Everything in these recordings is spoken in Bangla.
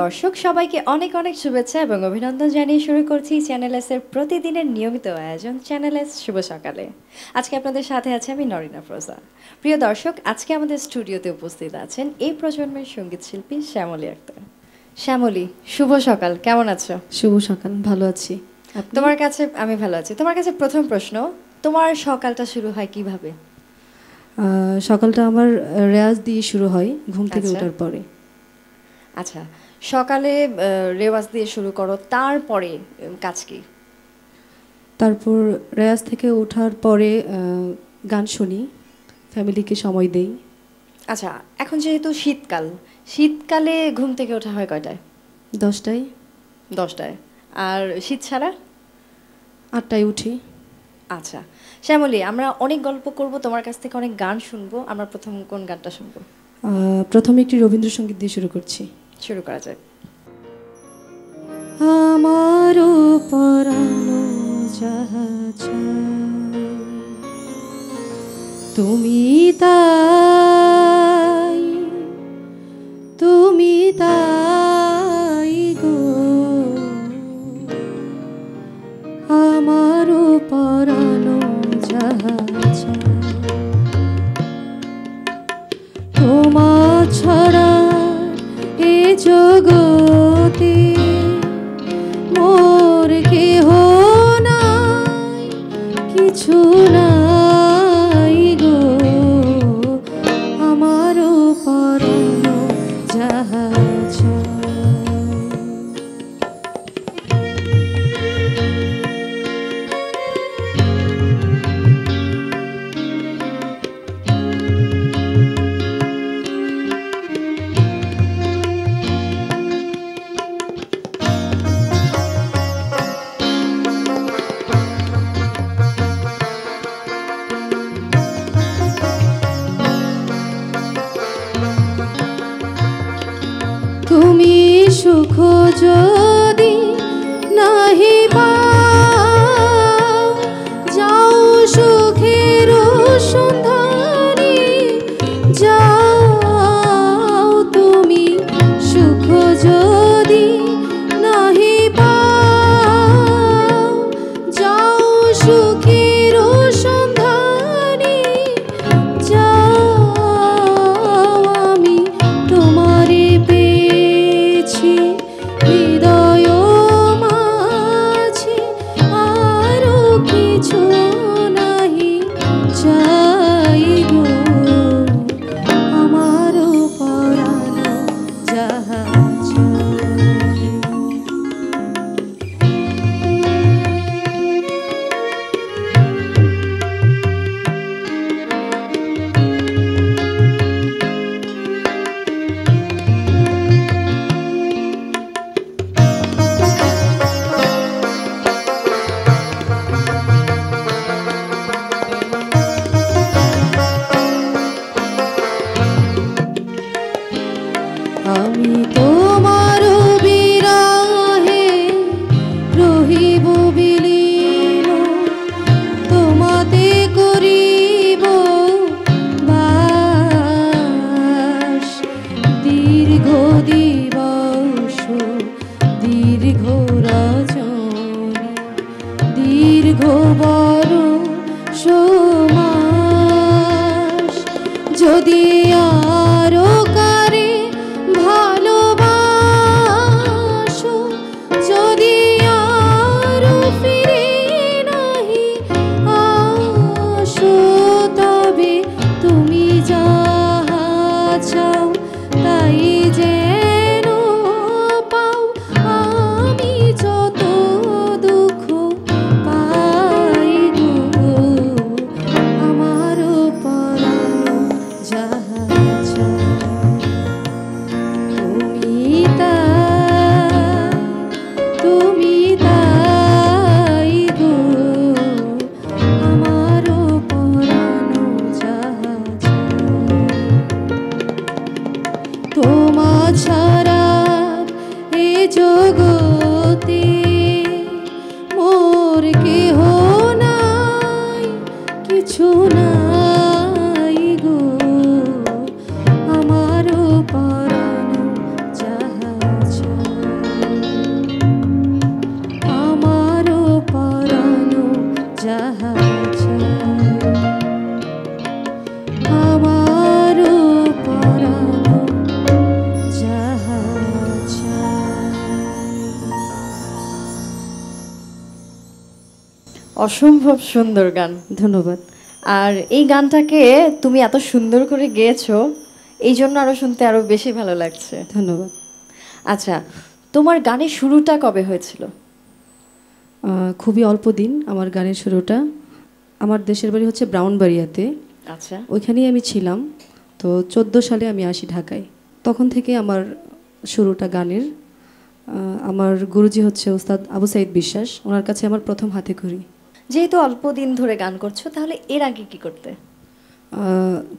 দর্শক সবাইকে অনেক অনেক শুভেচ্ছা এবং অভিনন্দন জানিয়ে শুরু করছি চ্যানেল এস এর প্রতিদিনের নিয়মিত আয়োজন চ্যানেল এস শুভ সকালে। আজকে আপনাদের সাথে আছে আমি নরিনা ফ্রোজা। প্রিয় দর্শক, আজকে আমাদের স্টুডিওতে উপস্থিত আছেন এই প্রজন্মের সঙ্গীত শিল্পী শ্যামলী আক্তার। শ্যামলী, শুভ সকাল, কেমন আছো? শুভ সকাল, ভালো আছি। তোমার কাছে আমি ভালো আছি। তোমার কাছে প্রথম প্রশ্ন, তোমার সকালটা শুরু হয় কিভাবে? সকালটা আমার রেয়াজ দিয়ে শুরু হয় ঘুম থেকে আচ্ছা। ওঠার পরে। আচ্ছা, সকালে রেওয়াজ দিয়ে শুরু করো, তারপরে কাজ কি? তারপর রেয়াজ থেকে ওঠার পরে গান শুনি, ফ্যামিলিকে সময় দেই। আচ্ছা, এখন যেহেতু শীতকাল, শীতকালে ঘুম থেকে ওঠা হয় কয়টায়? 10টায়। 10টায়। আর শীত ছাড়া? 8টায় উঠি। আচ্ছা শ্যামলী, আমরা অনেক গল্প করব, তোমার কাছ থেকে অনেক গান শুনবো। আমরা প্রথম কোন গানটা শুনবো? প্রথমে একটি রবীন্দ্রসঙ্গীত দিয়ে শুরু করছি। শুরু করা যায়। আমারও পরানো যাহা চায়, তুমি তাই, তুমি তাই গো, আমারও পরানো যাহা চায়, তোমার ছাড়া এ জগতে মোর কেহ নাই, কিছু নাই গো, আমারও পরানো যাহা চায়। তুমি সুখ যদি নাহি পাও, যাও সুখের সন্ধানে, যাও তুমি সুখ যদি নাহি পাও, যাও সুখের সন্ধানে, যাও আমি তোমারে পেয়েছি হৃদয় মাঝে, আরো কিছু নাহি চাই গো, আমারও পরানো যাহা চাই। আমি তোমার বিরহে রহিব বিলীন, তোমাতে করিব বাস, দীর্ঘ দিবস দীর্ঘ রজনী, দীর্ঘ বরষ মাস, যদি আরো কারে ভালোবাসো, যদি আরো ফিরে নাহি আসো, তবে তুমি যাহা চাও তাই যেন পাও, আমি যত দুঃখ পাই গো, আমারও পরানো যাহা চায়, তুমি তাই, তুমি তাই গো, আমারও পরানো যাহা চায়, তোমা ছাড়া এ জগতে মোর কেহ নাই, কিছু নাই গো, আমারও পরানো যাহা চায়। অসম্ভব সুন্দর গান। ধন্যবাদ। আর এই গানটাকে তুমি এত সুন্দর করে গেয়েছো, এই জন্য আরো শুনতে আরো বেশি ভালো লাগছে। ধন্যবাদ। আচ্ছা, তোমার গানের শুরুটা কবে হয়েছিল? খুবই অল্প দিন আমার গানের শুরুটা। আমার দেশের বাড়ি হচ্ছে ব্রাউনবাড়িয়াতে। আচ্ছা, ওইখানেই আমি ছিলাম। তো 14 সালে আমি আসি ঢাকায়। তখন থেকে আমার শুরুটা গানের। আমার গুরুজি হচ্ছে উস্তাদ আবু সাইদ বিশ্বাস, ওনার কাছে আমার প্রথম হাতে খড়ি। যেহেতু অল্প দিন ধরে গান করছো, তাহলে এর আগে কি করতে?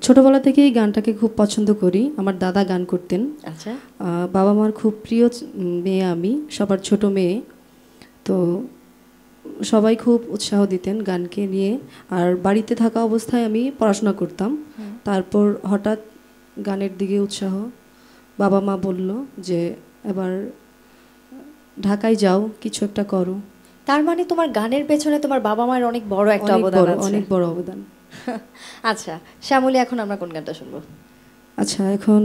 ছোটবেলা থেকেই গানটাকে খুব পছন্দ করি। আমার দাদা গান করতেন। আচ্ছা, বাবা মার খুব প্রিয় মেয়ে আমি, সবার ছোট মেয়ে। তো সবাই খুব উৎসাহ দিতেন গানকে নিয়ে। আর বাড়িতে থাকা অবস্থায় আমি পড়াশোনা করতাম। তারপর হঠাৎ গানের দিকে উৎসাহ, বাবা মা বলল যে এবার ঢাকায় যাও, কিছু একটা করো। তার মানে তোমার গানের পেছনে তোমার বাবা মায়ের অনেক বড় একটা অবদান আছে। অনেক বড় অবদান। আচ্ছা শ্যামলী, এখন আমরা কোন গানটা শুনবো? আচ্ছা, এখন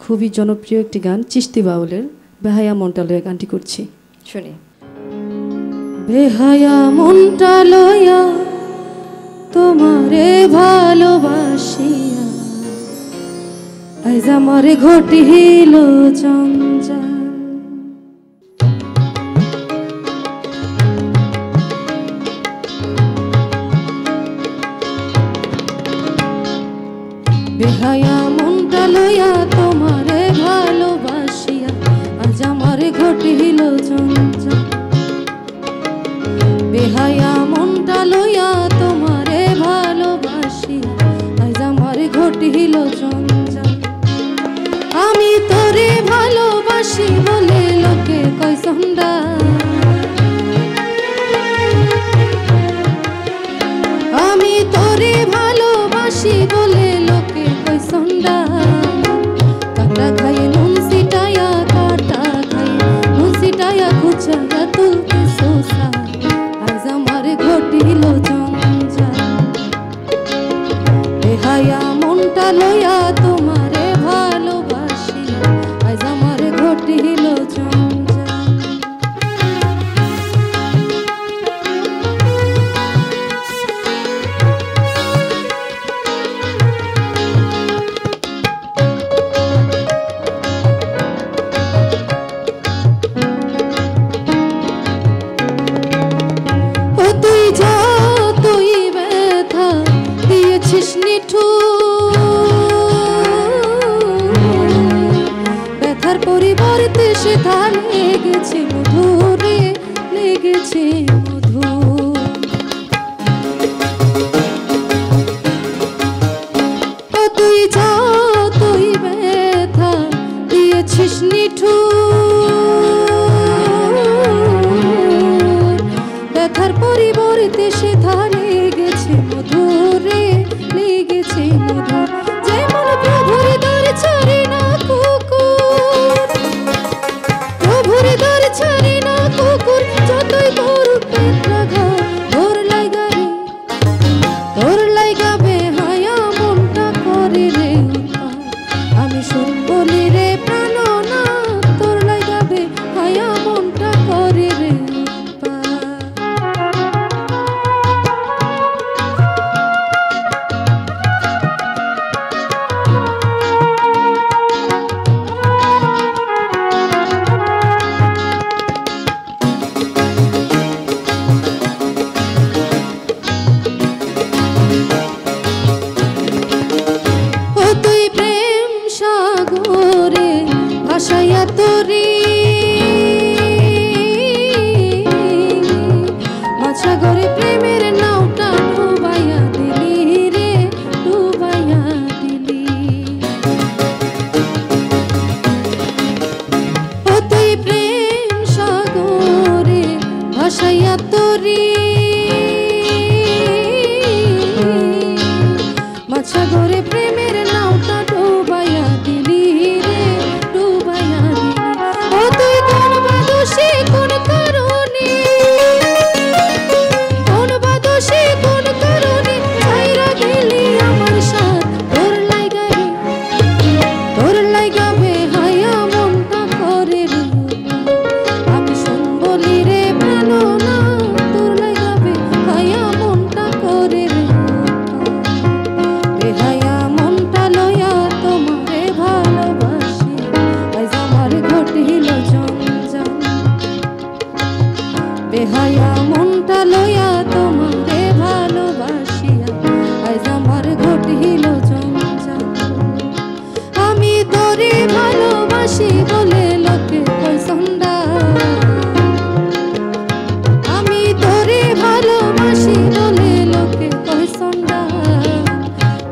খুবই জনপ্রিয় একটি গান চিশতি বাউলের বেহায়া মনটা লইয়া গানটি করছি। শুনি। বেহায়া মনটা লইয়া তোমারে ভালোবাসিয়া আজ আমারে ঘটিল জঞ্জাল। বেহায়া মনটা লইয়া তোমারে ভালোবাসিয়া আজ আমারে ঘটিল জঞ্জাল। বেহায়া মনটা লইয়া তোমারে ভালোবাসিয়া আজ আমারে ঘটিল জঞ্জাল। আমি তোরে ভালোবাসি বলে লোকে কয় সন্ডা, আমি তোরে ভালোবাসি বলে লোকে কয় সন্ডা। কাটা খাই নুন সিটায়া, কাটা খাই নুন সিটায়া খুচায়া তুলতে সোসা আজ আমার ঘটিল জঞ্জাল। বেহায়া মনটা লইয়া তোমারে ভালোবাসি আজ আমার ঘটিল জঞ্জাল। ও তুই যা তুই ব্যথা দিয়েছিস নিঠুর, ব্যথার পরিবর্তে সে ধার লেগেছে মধুরে, লেগেছে মধু। ও তুই যা তুই ব্যথা দিয়েছিস নিঠুর, ব্যথার পরিবর্তে সে ধার লেগেছে মধুরে, লেগেছে মধু। যেমন প্রভুর দ্বার ছাড়ে না কুকুর, প্রভুর দ্বার ছাড়ে না কুকুর, যতই করুক পেট্রাঘাত তোর লাইগা রে, তোর লাইগা বেহায়া মনটা করে রে উৎপাত। আমি শুন বলি রে প্রাণনা, তোর লাইগা বেহায়া মনটা করে রে উৎপাত। ও তুই প্রেম সাগরে ভাসাইয়া তোরে, মাছাগরে প্রেমের নাওটা ডুবাইয়া দিলি রে, ডুবাইয়া দিলি। ও তুই প্রেম সাগরে ভাসাইয়া তোরে, মাছাগরে প্রেমের নাওটা ডুবাইয়া দিলি রে, ডুবাইয়া দিলি। ও তুই কোন বাদোষে কোন কারণে, কোন বাদোষে কোন কারণে ছাইরা গেলি আমার সাথ, তোর লাইগা রে, তোর লাইগা বেহায়া মনটা করে রে উৎপাত। আমি শুন বলি রে প্রাণনা, তোর বেহায়া মনটা লইয়া তোমারে ভালোবাসিয়া আজ আমার ঘটিল জঞ্জাল। আমি তোরে ভালোবাসি বলে লোকে কয় সন্ধ্যা, আমি তোরে ভালোবাসি বলে লোকে কয় সন্ধ্যা।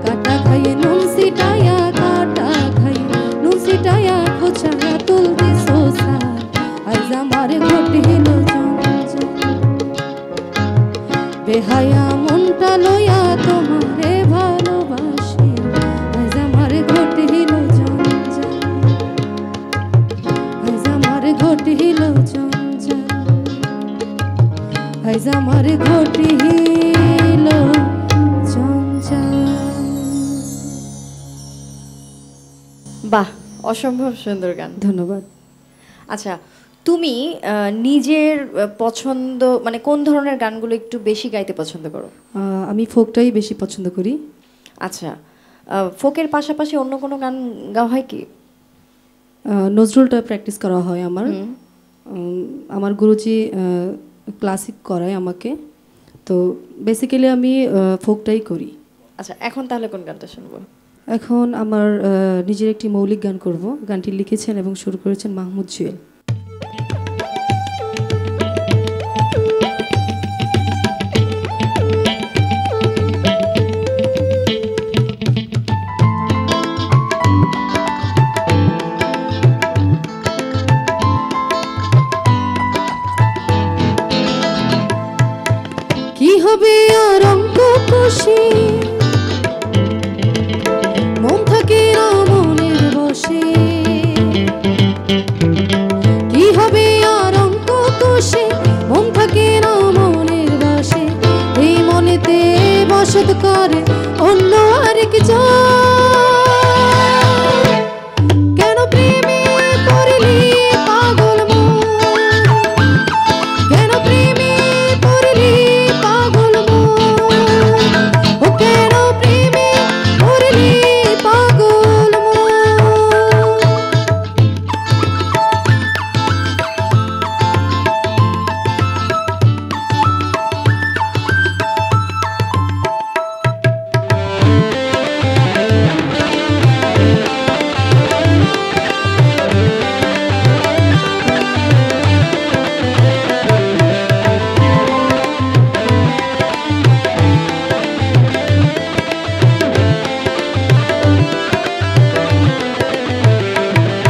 কাটা খাইয়ে নুন সিটাইয়া, কাটা খাইয়ে নুন সিটাইয়া খোঁচাইয়া তুলতে সোসা আজ আমার ঘটিল জঞ্জাল। বেহায়া মনটা লইয়া তোমারে ভালোবাসি আজ আমার ঘটিল জঞ্জাল, আজ আমার ঘটিল জঞ্জাল, আজ আমার ঘটিল জঞ্জাল। বাহ, অসম্ভব সুন্দর গান। ধন্যবাদ। আচ্ছা, তুমি নিজের পছন্দ মানে কোন ধরনের গানগুলো একটু বেশি গাইতে পছন্দ করো? আমি ফোকটাই বেশি পছন্দ করি। আচ্ছা, ফোকের পাশাপাশি অন্য কোনো গান গাওয়া হয় কি? নজরুলটা প্র্যাকটিস করা হয় আমার। আমার গুরুজি ক্লাসিক করায় আমাকে, তো বেসিক্যালি আমি ফোকটাই করি। আচ্ছা, এখন তাহলে কোন গানটা শুনবো? এখন আমার নিজের একটি মৌলিক গান করব। গানটি লিখেছেন এবং শুরু করেছেন মাহমুদ জুয়েল। কি হবে আর অঙ্ক খুশি মন থাকে না মনের বসে, কি হবে আর অঙ্ক খুশি মন থাকে না মনের বসে। এই মনেতে বসত করে অন্য আরেক কেন প্রেমে পড়লি পাগল মন, কেন প্রেমে পড়লি পাগল মন, ও কেন প্রেমে পড়লি পাগল মন।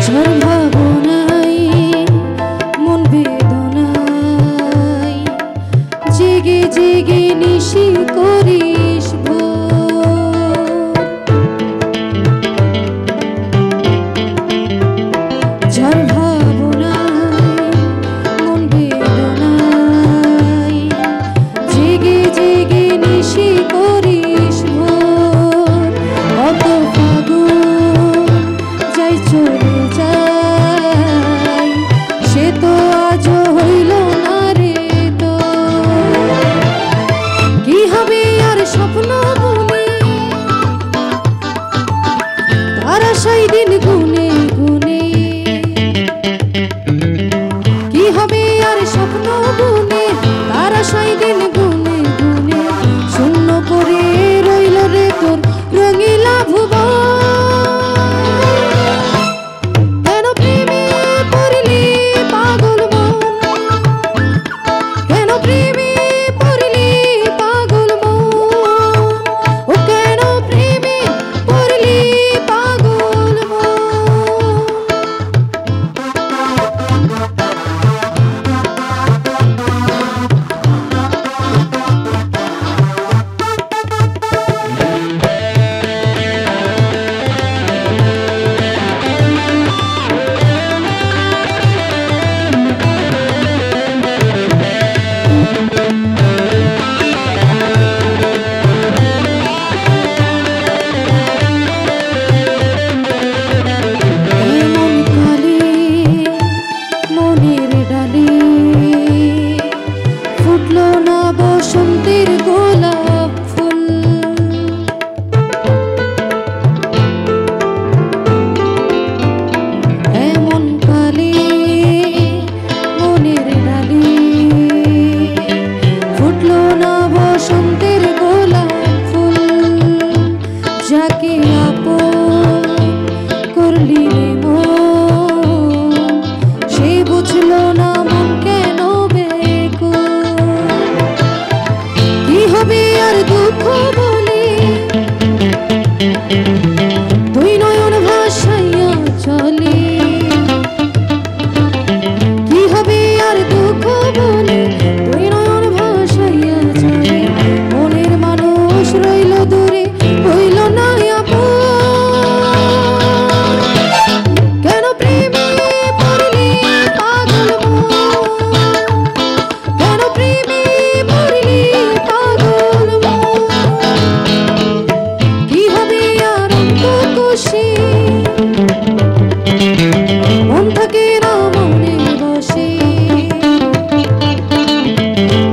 ঝড় ভাবনাই মন বেদনাই জেগে জেগে নিশি করিস ভোর। ঝড় ভাবনাই মন বেদনাই জেগে জেগে নিশি করিস ভোর। কত ফাগুন যাই চলে যাই সে তো আজও হইল না রে তো। কি হবে আর স্বপ্ন বুনে তারা সেই দিন গুনে গুনে, কি হবে আর স্বপ্ন বুনে তারা সেই দিন গুনে গুনে। শূন্য করে রইল রে তোর রঙিলা ভুবন, কেন প্রেমে পড়লি পাগল মন, কেন প্রেমে পড়লি পাগল মন, ও কেন প্রেমে পড়লি পাগল মন। এমন কালে মনের ডালে ফুটলো না বসন্তের গোলাপ ফুল। এমন কালে মনের ডালে বলে দুই নয়ন ভাসাইয়া চলে কি হবে আর দুঃখ বলে দুই নয়ন ভাসাইয়া চলে মনের মানুষ রইল দূরে হইল না আপন কেন প্রেমে পড়লি পাগল মন কেন প্রেমে পড়লি পাগল মন কি হবে আর খুশি মন থাকে না মনে বসে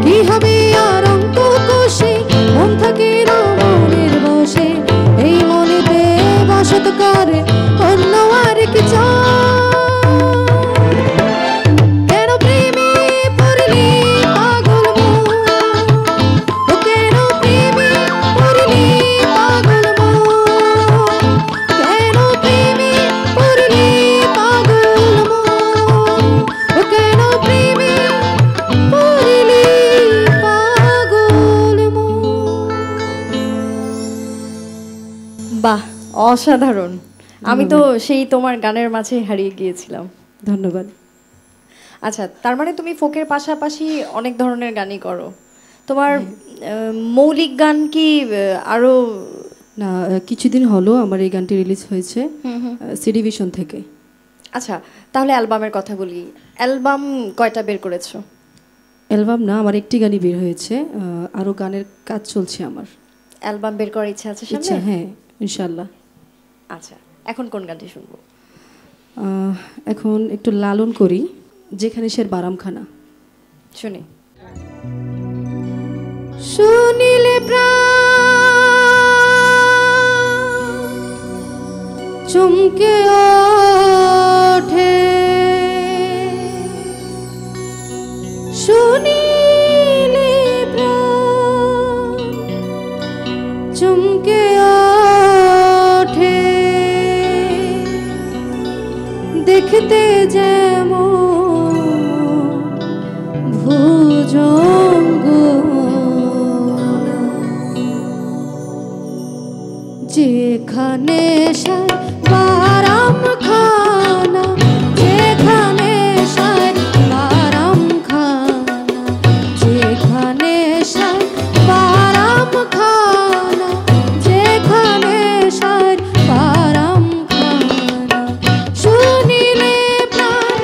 কি হবে আর খুশি মন থাকে না মনের বসে এই মনেতে বসত করে অন্য আর কি কেন প্রেমে পড়লি পাগল মন ও কেন প্রেমে পড়লি পাগল মন কেন প্রেমে পড়লি পাগল মন ও কেন প্রেমে পড়লি পাগল মন বাহ, অসাধারণ। আমি তো সেই তোমার গানের মাঝে হারিয়ে গিয়েছিলাম। ধন্যবাদ। আচ্ছা, তার মানে তুমি ফোকের পাশাপাশি অনেক ধরনের গানই করো। তোমার মৌলিক গান কি আরো? না, কিছুদিন হলো আমার এই গানটি রিলিজ হয়েছে সিডি ভিশন থেকে। আচ্ছা, তাহলে অ্যালবামের কথা বলি। অ্যালবাম কয়টা বের করেছো? অ্যালবাম না, আমার একটি গানই বের হয়েছে, আরো গানের কাজ চলছে আমার। অ্যালবাম বের করার ইচ্ছা আছে ইচ্ছা, সামনে? হ্যাঁ, ইনশাল্লাহ। আচ্ছা, এখন কোন গানটি শুনবো? এখন একটু লালন করি, যেখানে সে বারামখানা। শুনি। শুনিলে প্রাণ চমকে ওঠে শুনিলে প্রাণ চমকে ওঠে দেখতে যেমন ভুজঙ্গ যেখানে বারামখানা যেখানে বারামখানা যেখানে বারামখানা যেখানে বারামখানা শুনিলে প্রাণ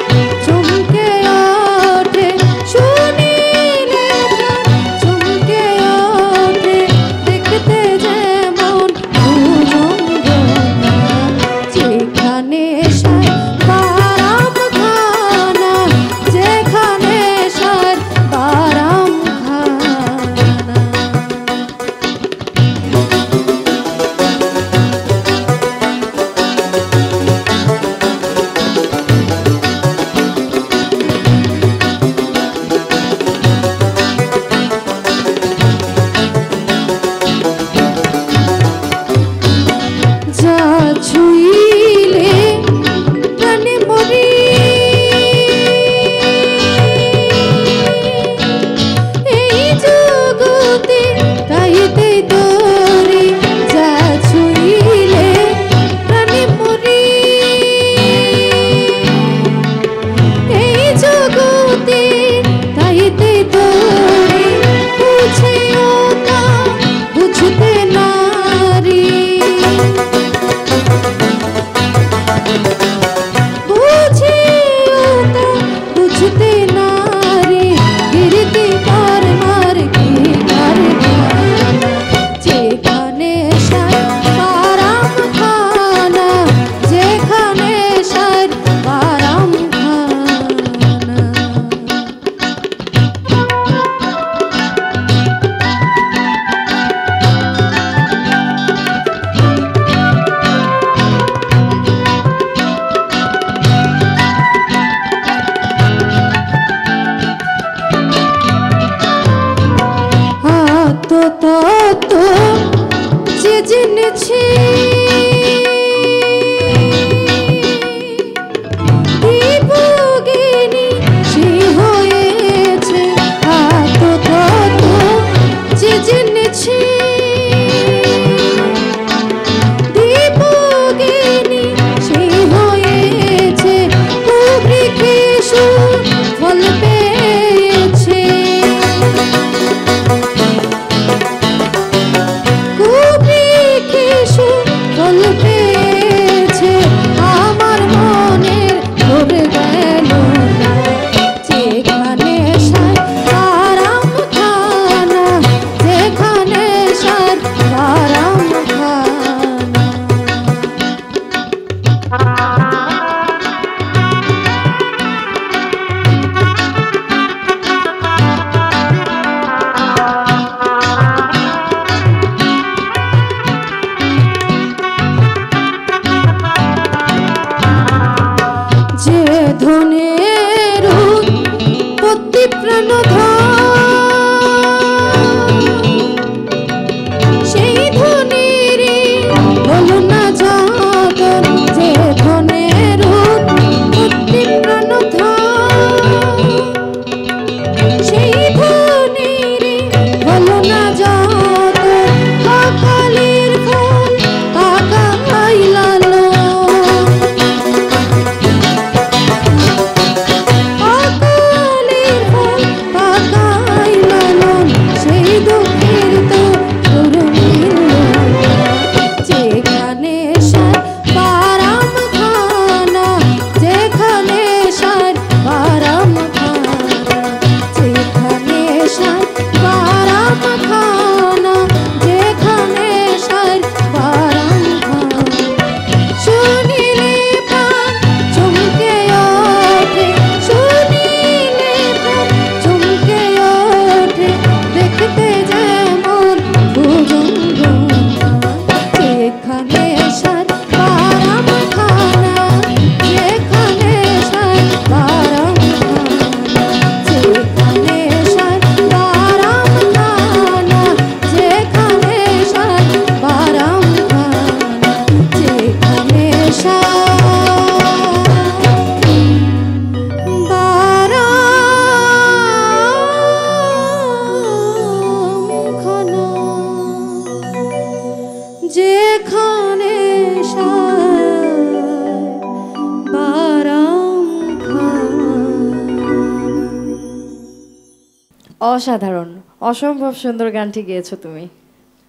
অসাধারণ, অসম্ভব সুন্দর গানটি গেয়েছো তুমি।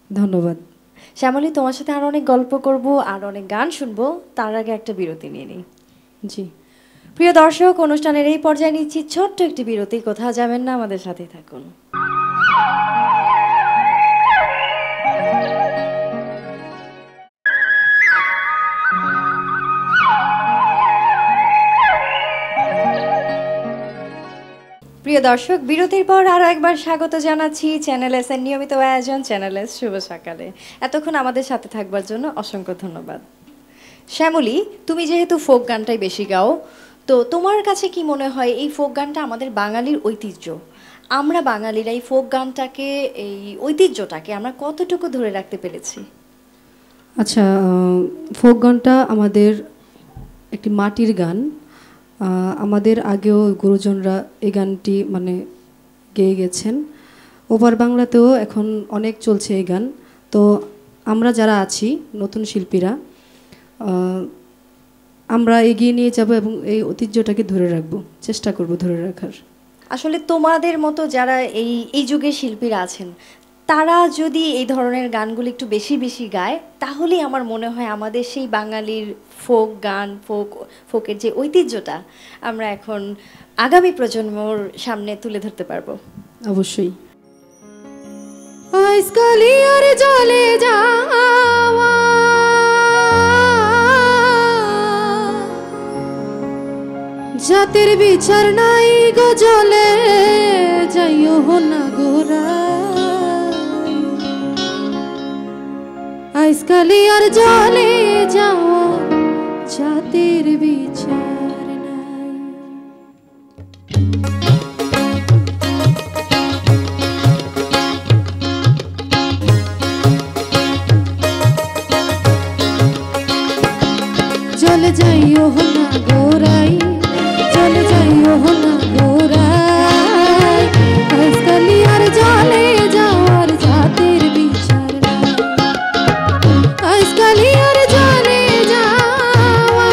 ধন্যবাদ। শ্যামলী, তোমার সাথে আরো অনেক গল্প করব আর অনেক গান শুনবো, তার আগে একটা বিরতি নিয়ে নিই। জি। প্রিয় দর্শক, অনুষ্ঠানের এই পর্যায়ে নিচ্ছি ছোট্ট একটি বিরতি। কোথাও যাবেন না, আমাদের সাথেই থাকুন। প্রিয় দর্শক, বিরতির পর আরও একবার স্বাগত জানাচ্ছি চ্যানেল এস এর নিয়মিত আয়োজন চ্যানেল এস শুভ সকালে। এতক্ষণ আমাদের সাথে থাকবার জন্য অসংখ্য ধন্যবাদ। শ্যামলী, তুমি যেহেতু ফোক গানটাই বেশি গাও, তো তোমার কাছে কি মনে হয় এই ফোক গানটা আমাদের বাঙালির ঐতিহ্য? আমরা বাঙালিরা এই ফোক গানটাকে, এই ঐতিহ্যটাকে আমরা কতটুকু ধরে রাখতে পেরেছি? আচ্ছা, ফোক গানটা আমাদের একটি মাটির গান। আমাদের আগেও গুরুজনরা এই গানটি মানে গেয়ে গেছেন। ওপার বাংলাতেও এখন অনেক চলছে এই গান। তো আমরা যারা আছি নতুন শিল্পীরা, আমরা এগিয়ে নিয়ে যাব এবং এই ঐতিহ্যটাকে ধরে রাখবো, চেষ্টা করব ধরে রাখার। আসলে তোমাদের মতো যারা এই এই যুগের শিল্পীরা আছেন, তারা যদি এই ধরনের গানগুলি একটু বেশি বেশি গায়, তাহলেই আমার মনে হয় আমাদের সেই বাঙালির ফোক গান, ফোকের যে ঐতিহ্যটা আমরা এখন আগামী প্রজন্মর সামনে তুলে ধরতে পারবো। অবশ্যই। আজকালি আর জলে যাওয়া জাতের বিচার নাই গো, জলে যাইও না গোরা। আজকালি আর জলে যাওয়া জাতের বিচার নাই। চলে যাইও না গোরাই, চলে যাইও না গোরাই। আজকালি আর জলে যাওয়ার জাতের বিচার নাই। আজকালি আর জলে যাওয়া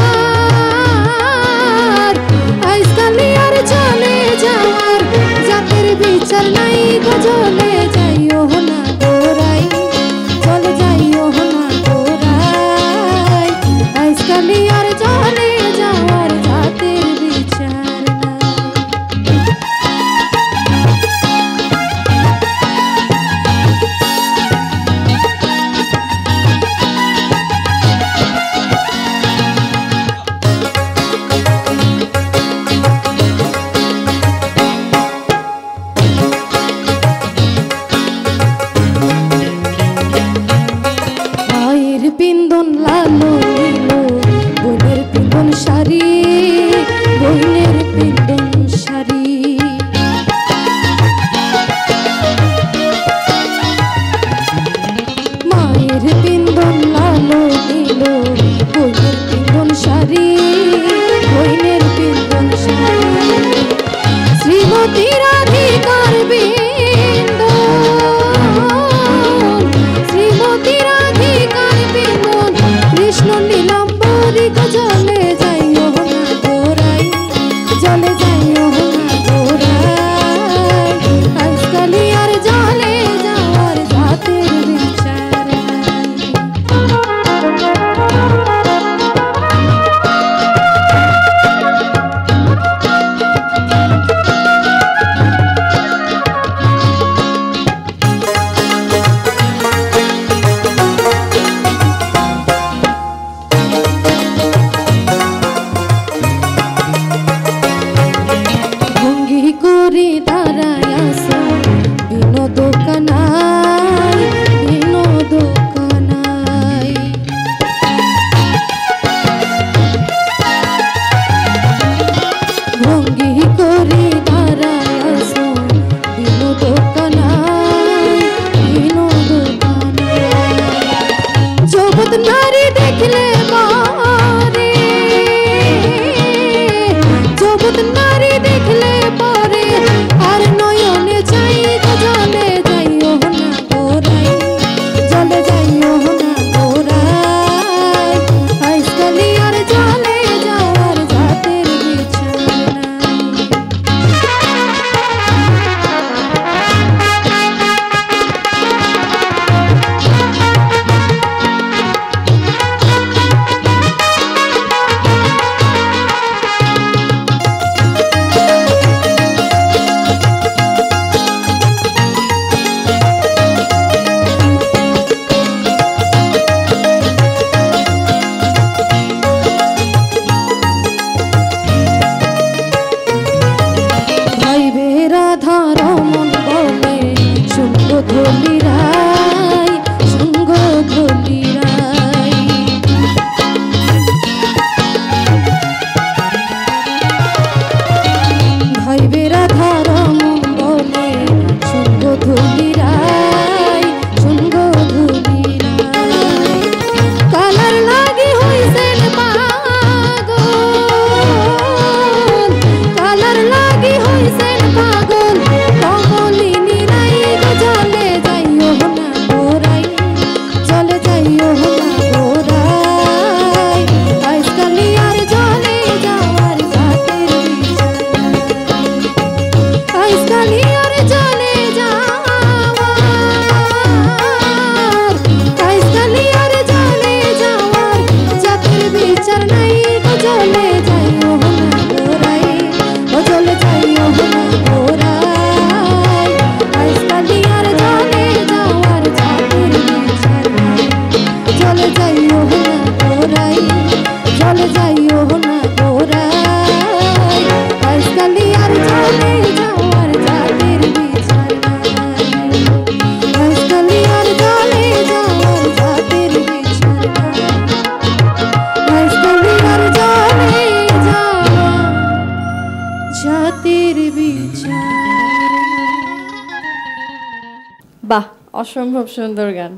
বাহ, অসম্ভব সুন্দর গান।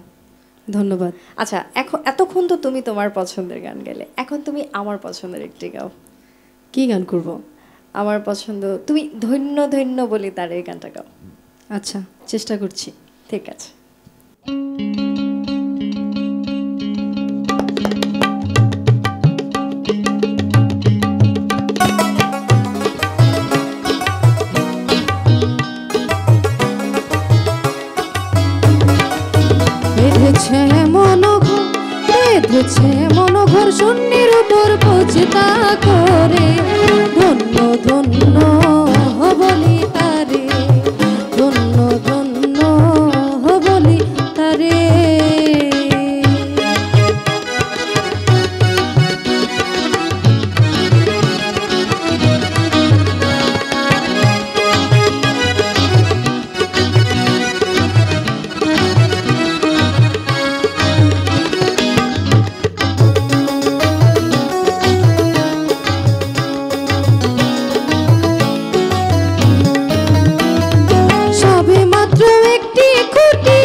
ধন্যবাদ। আচ্ছা, এখন এতক্ষণ তো তুমি তোমার পছন্দের গান গেলে, এখন তুমি আমার পছন্দের একটি গাও। কি গান করব? আমার পছন্দ, তুমি ধন্য ধন্য বলি তার এই গানটা গাও। আচ্ছা, চেষ্টা করছি। ঠিক আছে। বেঁধেছে মনোঘর, বেঁধেছে মনোঘর শূন্যের উপর পৌঁছতা করে, ধন্য ধন্য বলি তারে, ধন্য ধন্য বলি তারে। সবে মাত্র একটি খুঁটি,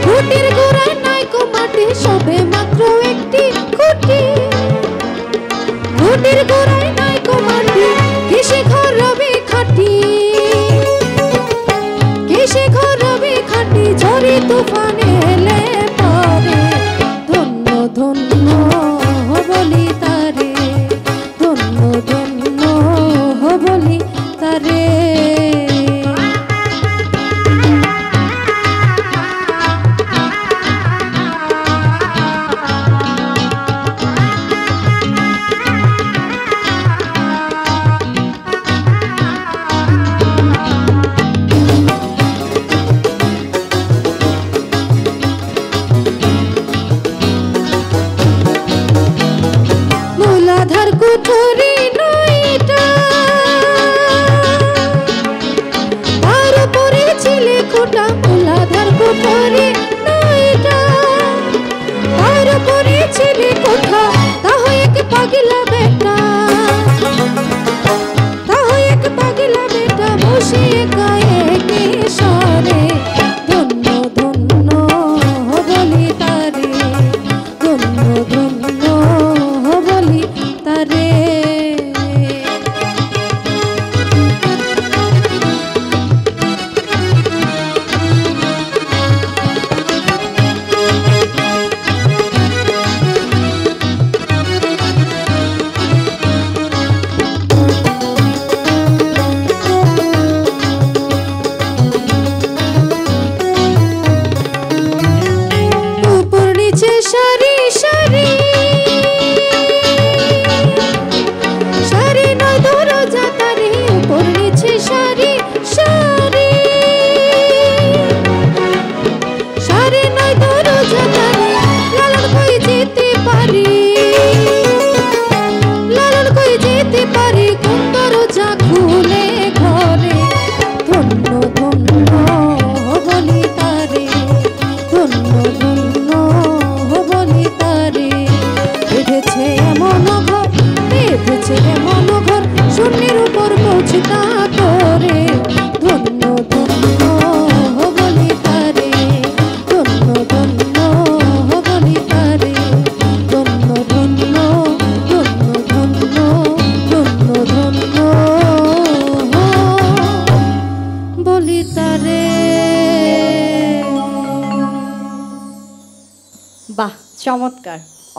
খুঁটির গোড়ায় নাইকো মাটি, সবে মাত্র একটি খুঁটি, খুঁটির গোড়ায় নাইকো মাটি, কিসে ঘর রবি খাটি, কিসে ঘর রবি খাটি, ঝড়ে তুফানে এলে পরে, ধন্য ধন্য বলি তারে, ধন্য ধন্য বলি তারে। মূলাধার কুঠুরি নইটা, তার উপরে ছিলে খোটা, মূলাধার কুঠুরি নইটা, তার উপরে ছিলে কোঠা, তাহ এক পাগলা বেটা, তাহ এক পাগলা বেটা, বসিয়ে গায়ে কিশোরে, ধন্য ধন্য বলি তারে, ধন্য ধন্য বলি তারে। উপর নিচে সারি সারি, সারি নয় দরজা তারি, উপর নিচে সারি সারি, সারি নয় দরজা তারি, লালন কই যেতে পারি, লালন কই যেতে পারি, কোন দরজা খুলে ঘরে, ধন্য ধন্য বলি তারে, ধন্য ধন্য বলি তারে। বেঁধেছে এমন ঘর, বেঁধেছে এমন ঘর শূন্যের উপর পৌঁছতা করে, ধন্য ধন্য বলি তারে, ধন্য ধন্য বলি তারে, ধন্য ধন্য ধন্য ধন্য ধন্য ধন্য বলি তারে। বাহ, চমৎকার।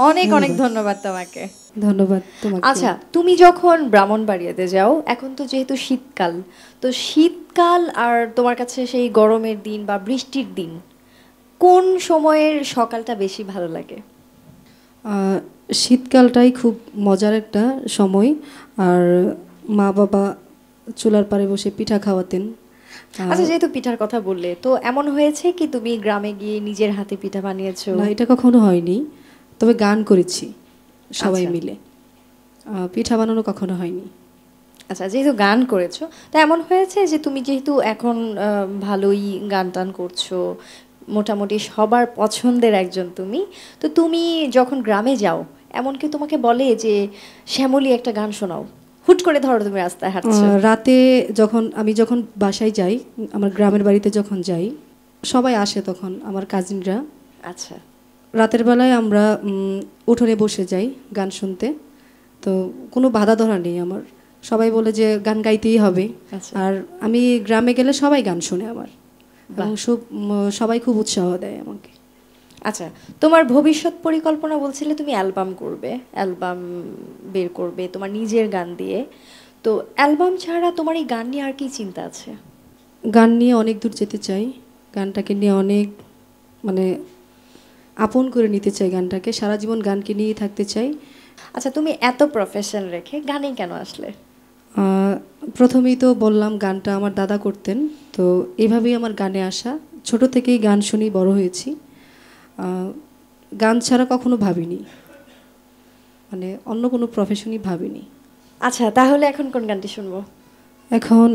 অনেক অনেক ধন্যবাদ তোমাকে। ধন্যবাদ তোমাকে। আচ্ছা, তুমি যখন ব্রাহ্মণবাড়িয়াতে যাও, এখন তো যেহেতু শীতকাল, তো শীতকাল আর তোমার কাছে সেই গরমের দিন বা বৃষ্টির দিন, কোন সময়ের সকালটা বেশি ভালো লাগে? শীতকালটাই খুব মজার একটা সময়। আর মা বাবা চুলার পাড়ে বসে পিঠা খাওয়াতেন। আচ্ছা, যেহেতু পিঠার কথা বললে, তো এমন হয়েছে কি তুমি গ্রামে গিয়ে নিজের হাতে পিঠা বানিয়েছো? না, এটা কখনো হয়নি, তবে গান করেছি সবাই আচ্ছা। মিলে। পিঠা বানানো কখনো হয়নি। আচ্ছা, যেহেতু গান করেছো, তা এমন হয়েছে যে তুমি যেহেতু এখন ভালোই গান টান করছো, মোটামুটি সবার পছন্দের একজন তুমি, তো তুমি যখন গ্রামে যাও, এমনকি তোমাকে বলে যে শ্যামলী একটা গান শোনাও, হুট করে ধরো তুমি রাস্তায় হাঁটছো? রাতে আমি যখন বাসায় যাই, আমার গ্রামের বাড়িতে যখন যাই, সবাই আসে তখন আমার কাজিনরা। আচ্ছা। রাতের বেলায় আমরা উঠোনে বসে যাই গান শুনতে। তো কোনো বাধা ধরা নেই আমার, সবাই বলে যে গান গাইতেই হবে। আচ্ছা। আর আমি গ্রামে গেলে সবাই গান শুনে আমার, এবং সবাই খুব উৎসাহ দেয় আমাকে। আচ্ছা, তোমার ভবিষ্যৎ পরিকল্পনা বলছিলে তুমি অ্যালবাম করবে, অ্যালবাম বের করবে তোমার নিজের গান দিয়ে। তো অ্যালবাম ছাড়া তোমার এই গান নিয়ে আর কি চিন্তা আছে? গান নিয়ে অনেক দূর যেতে চাই, গানটাকে নিয়ে অনেক মানে আপন করে নিতে চাই, গানটাকে সারা জীবন গানকে নিয়েই থাকতে চাই। আচ্ছা, তুমি এত প্রফেশন রেখে গানে কেন আসলে? প্রথমেই তো বললাম গানটা আমার দাদা করতেন, তো এভাবেই আমার গানে আসা। ছোট থেকেই গান শুনি বড় হয়েছি, গান ছাড়া কখনো ভাবিনি, মানে অন্য কোনো প্রফেশনই ভাবিনি। আচ্ছা, তাহলে এখন কোন গানটি শুনবো? এখন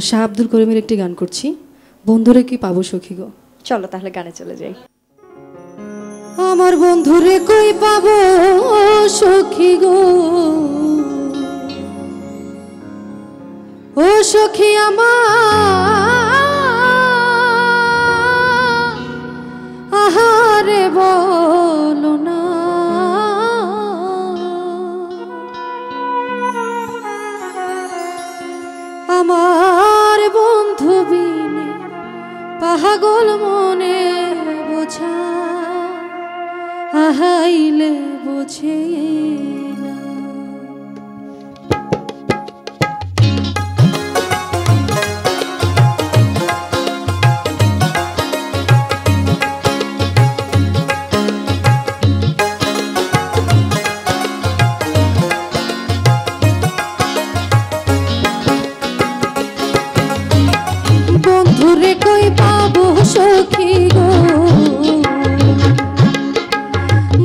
শাহ আব্দুল করিমের একটি গান করছি, বন্ধুরে কি পাবো সখী গো। চলো তাহলে গানে চলে যাই। আমার বন্ধুরে কই পাবো সখী গো, ও সখী আমার, আহারে বলো না। আমার বন্ধু বিনে পাগল মনে বোঝা, আহাইলে বোঝে না। বন্ধুরে কই পাবো সখী গো,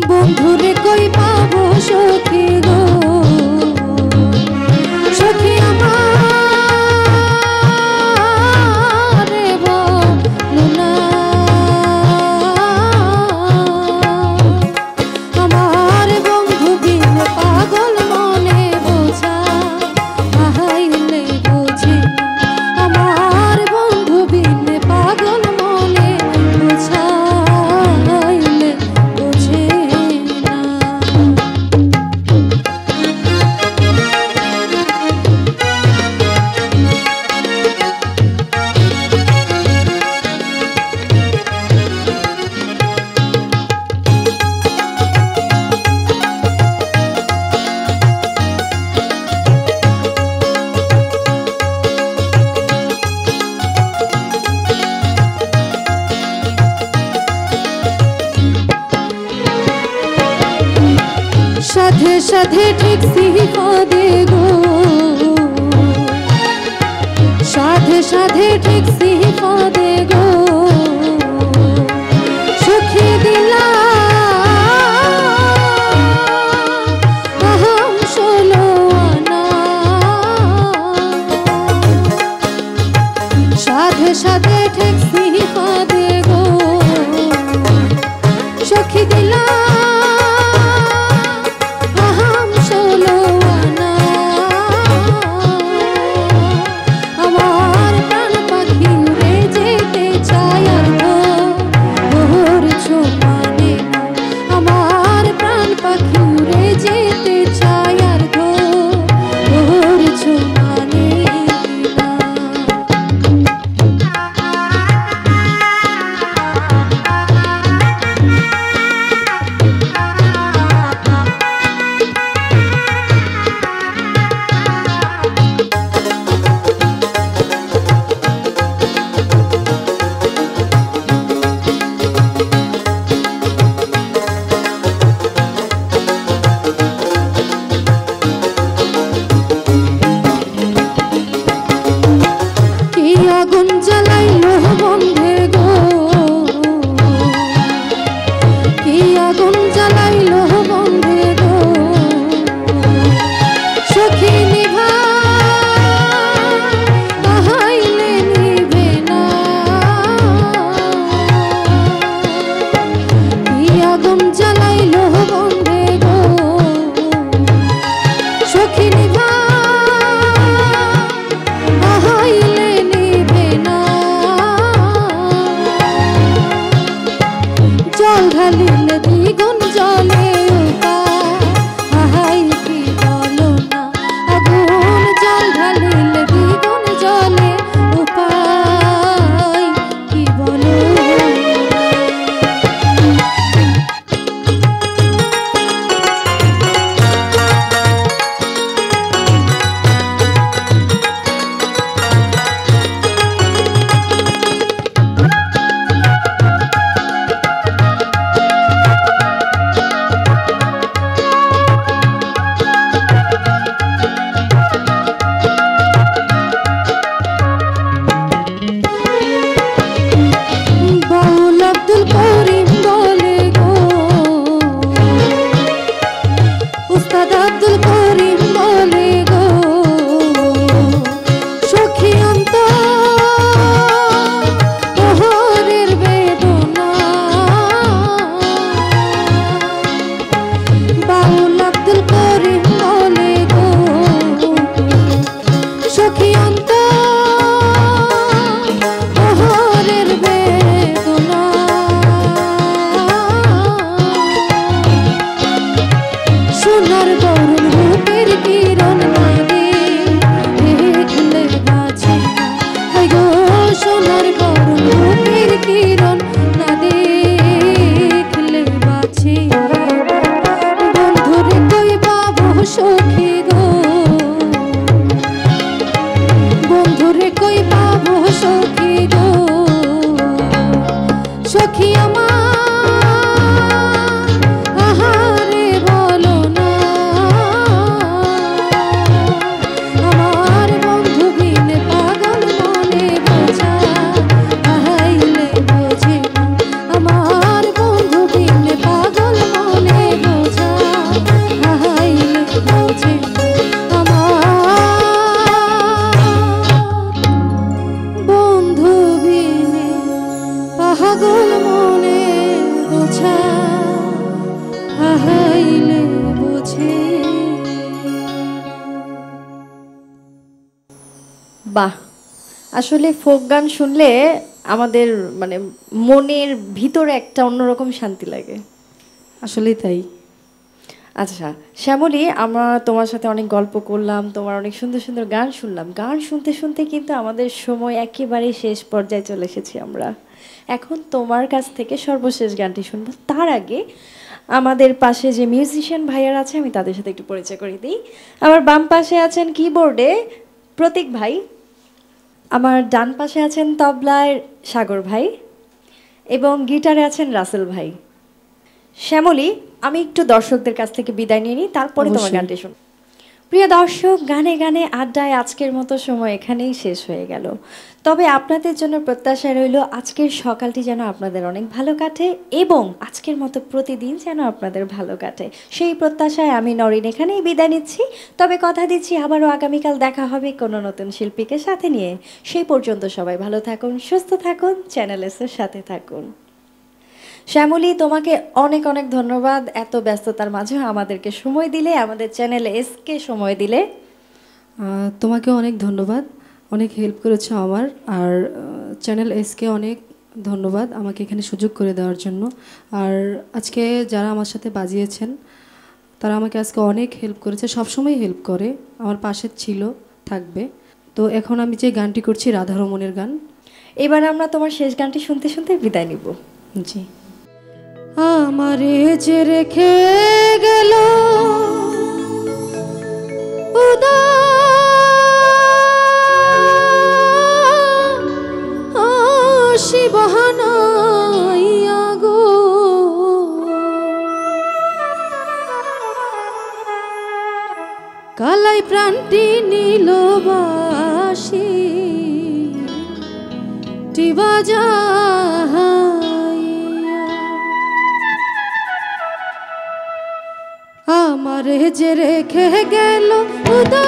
বন্ধুরে কই পাবো সখী গো, সখী আমার বলো না। আমার বন্ধু বিন পাগল মনে বোঝা, আহাইলে বোঝে না। আমার বন্ধু বিন পাগল মনে বোঝা, আহাইলে বোঝে না। সাধে সাধে ঠেকছি পদে গো, সাধে সাধে ঠেকছি পদে গো, সুখী দিলা আহাম ষোলো আনা। সাধে সাধে ঠেকছি পদে গো, সখী দিলা পাগল মনে বোঝা আহাইলে বুঝে। বাহ, আসলে ফোক গান শুনলে আমাদের মানে মনের ভিতরে একটা অন্যরকম শান্তি লাগে। আসলেই তাই। আচ্ছা শ্যামলী, আমরা তোমার সাথে অনেক গল্প করলাম, তোমার অনেক সুন্দর সুন্দর গান শুনলাম। গান শুনতে শুনতে কিন্তু আমাদের সময় একেবারে শেষ পর্যায়ে চলে এসেছি আমরা। এখন তোমার কাছ থেকে সর্বশেষ গানটি শুনবো। তার আগে আমাদের পাশে যে মিউজিশিয়ান ভাইয়ারা আছে আমি তাদের সাথে একটু পরিচয় করে দিই। আমার বাম পাশে আছেন কিবোর্ডে প্রতীক ভাই, আমার ডান পাশে আছেন তবলায় সাগর ভাই এবং গিটারে আছেন রাসেল ভাই। শ্যামলী, আমি একটু দর্শকদের কাছ থেকে বিদায় নিয়ে নিই, তারপরে তোমার অবশ্যই। গানটি শুন। প্রিয় দর্শক, গানে গানে আড্ডায় আজকের মতো সময় এখানেই শেষ হয়ে গেল। তবে আপনাদের জন্য প্রত্যাশা রইল আজকের সকালটি যেন আপনাদের অনেক ভালো কাটে এবং আজকের মতো প্রতিদিন যেন আপনাদের ভালো কাটে, সেই প্রত্যাশায় আমি নরিন এখানেই বিদায় নিচ্ছি। তবে কথা দিচ্ছি আবারও আগামীকাল দেখা হবে কোনো নতুন শিল্পীকে সাথে নিয়ে। সেই পর্যন্ত সবাই ভালো থাকুন, সুস্থ থাকুন, চ্যানেল এসের সাথে থাকুন। শ্যামলী, তোমাকে অনেক অনেক ধন্যবাদ এত ব্যস্ততার মাঝে আমাদেরকে সময় দিলে, আমাদের চ্যানেল এসকে সময় দিলে। তোমাকে অনেক ধন্যবাদ, অনেক হেল্প করেছো আমার। আর চ্যানেল এসকে অনেক ধন্যবাদ আমাকে এখানে সুযোগ করে দেওয়ার জন্য। আর আজকে যারা আমার সাথে বাজিয়েছেন তারা আমাকে আজকে অনেক হেল্প করেছে, সবসময় হেল্প করে, আমার পাশে ছিল, থাকবে। তো এখন আমি যে গানটি করছি রাধারমণের গান। এবার আমরা তোমার শেষ গানটি শুনতে শুনতে বিদায় নিব। জি। আমারে যে রেখে গেল উদাসী বহানাইয়া গো, কালাই প্রাণটি নীল বাসি টিবাজা আমারে যে রেখে গেল উদাসী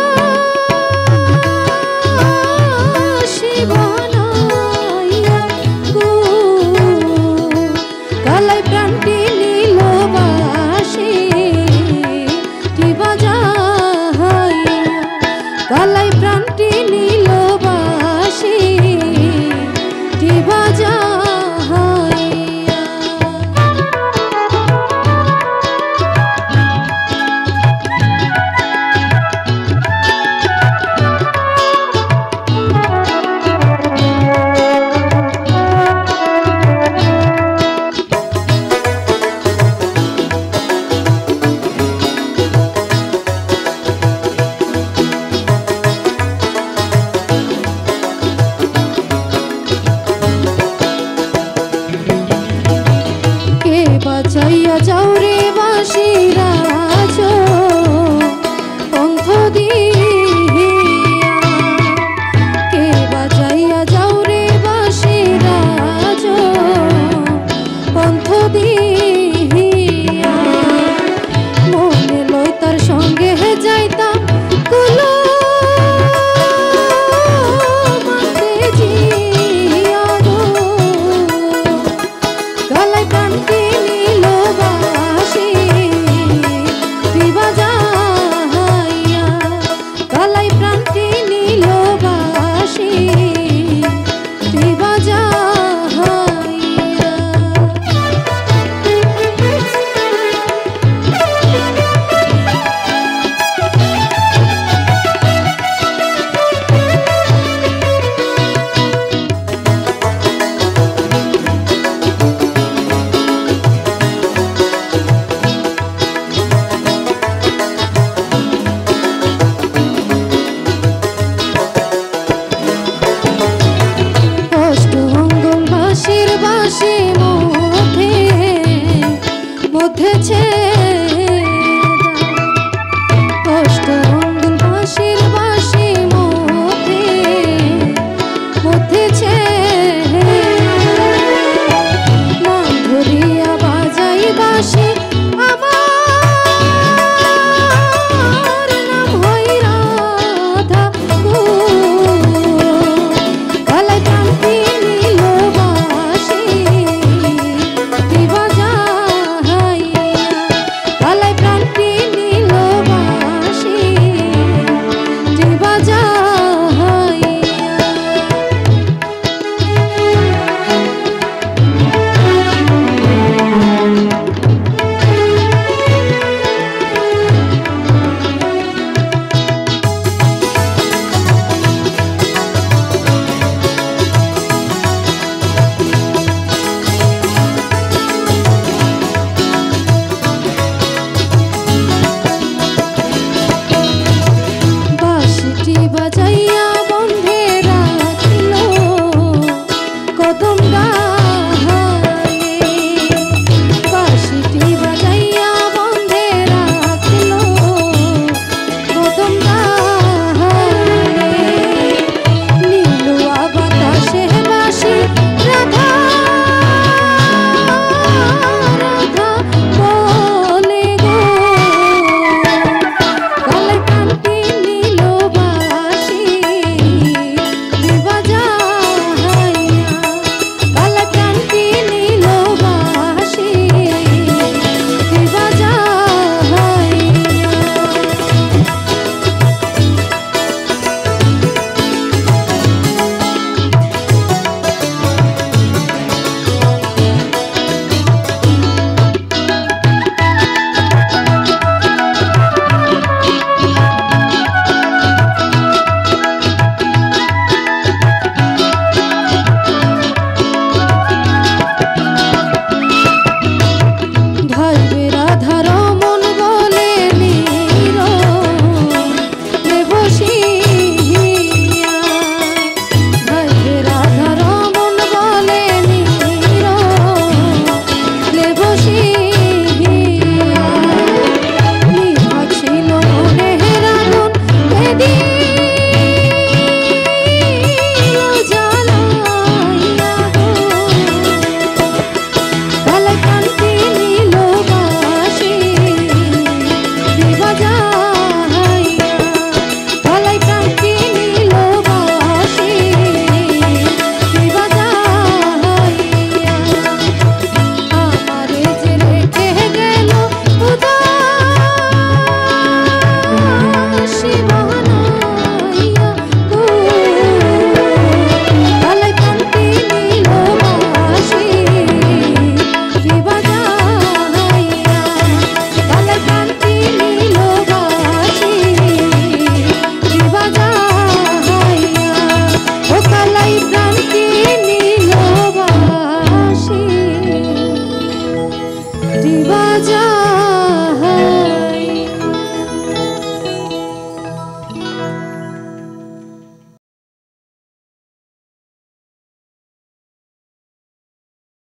বহানাইয়া গো, কালাই প্রাণটি নীল বাসি টিবাজা কালাই প্রাণটি নীল বাসি টিবাজা বাঁচাইয়া যাও রে বাঁশি রাজ পন্থ দিয়া, কে বাঁচাইয়া যাও রে বাঁশি রাজ পন্থ দিয়া, মনে লই তার সঙ্গে যাইতাম কুলো মানতে জিয়া গো, গলায় প্রাণটি মধ্যেছে কষ্ট অঙ্গুল বাঁশির বাঁশি মধ্যেছে